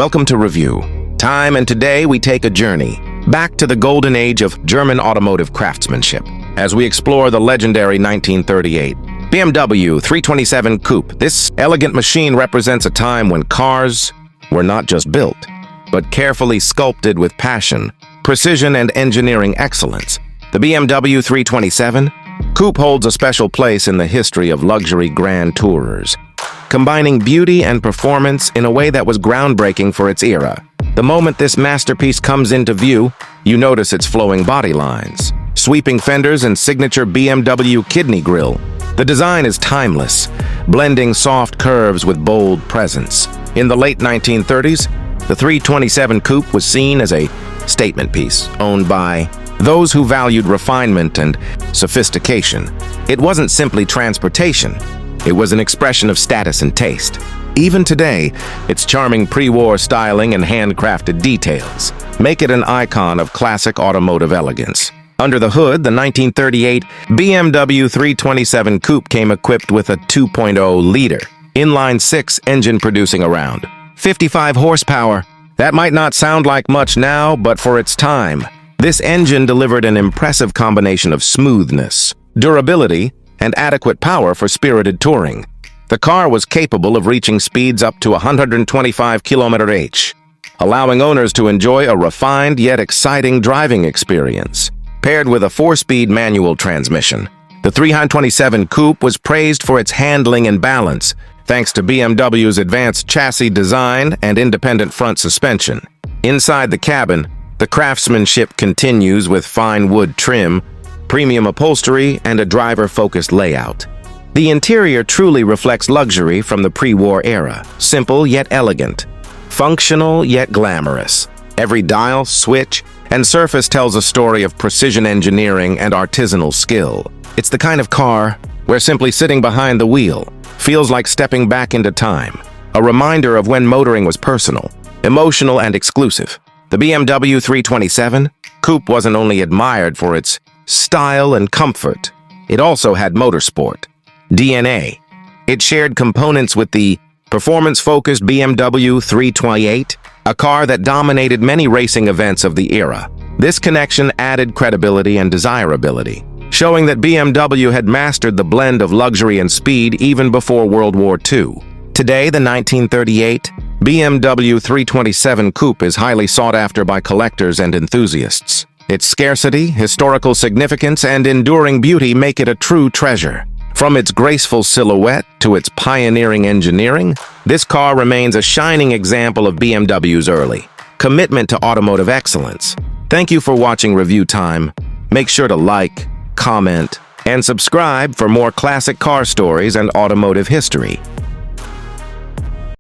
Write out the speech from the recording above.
Welcome to Review Time, and today we take a journey back to the golden age of German automotive craftsmanship as we explore the legendary 1938 BMW 327 Coupe. This elegant machine represents a time when cars were not just built, but carefully sculpted with passion, precision, and engineering excellence. The BMW 327 Coupe holds a special place in the history of luxury grand tourers, combining beauty and performance in a way that was groundbreaking for its era. The moment this masterpiece comes into view, you notice its flowing body lines, sweeping fenders, and signature BMW kidney grille. The design is timeless, blending soft curves with bold presence. In the late 1930s, the 327 Coupe was seen as a statement piece owned by those who valued refinement and sophistication. It wasn't simply transportation. It was an expression of status and taste. Even today, its charming pre-war styling and handcrafted details make it an icon of classic automotive elegance. Under the hood, the 1938 BMW 327 Coupe came equipped with a 2.0-liter inline-six engine producing around 55 horsepower. That might not sound like much now, but for its time, this engine delivered an impressive combination of smoothness, durability, and adequate power for spirited touring. The car was capable of reaching speeds up to 125 km/h, allowing owners to enjoy a refined yet exciting driving experience. Paired with a 4-speed manual transmission, the 327 Coupe was praised for its handling and balance, thanks to BMW's advanced chassis design and independent front suspension. Inside the cabin, the craftsmanship continues with fine wood trim, premium upholstery, and a driver-focused layout. The interior truly reflects luxury from the pre-war era, simple yet elegant, functional yet glamorous. Every dial, switch, and surface tells a story of precision engineering and artisanal skill. It's the kind of car where simply sitting behind the wheel feels like stepping back into time, a reminder of when motoring was personal, emotional, and exclusive. The BMW 327 Coupe wasn't only admired for its style and comfort, it also had motorsport DNA. It shared components with the performance-focused BMW 328, a car that dominated many racing events of the era. This connection added credibility and desirability, showing that BMW had mastered the blend of luxury and speed even before World War II. Today, the 1938 BMW 327 Coupe is highly sought after by collectors and enthusiasts. Its scarcity, historical significance, and enduring beauty make it a true treasure. From its graceful silhouette to its pioneering engineering, this car remains a shining example of BMW's early commitment to automotive excellence. Thank you for watching Review Time. Make sure to like, comment, and subscribe for more classic car stories and automotive history.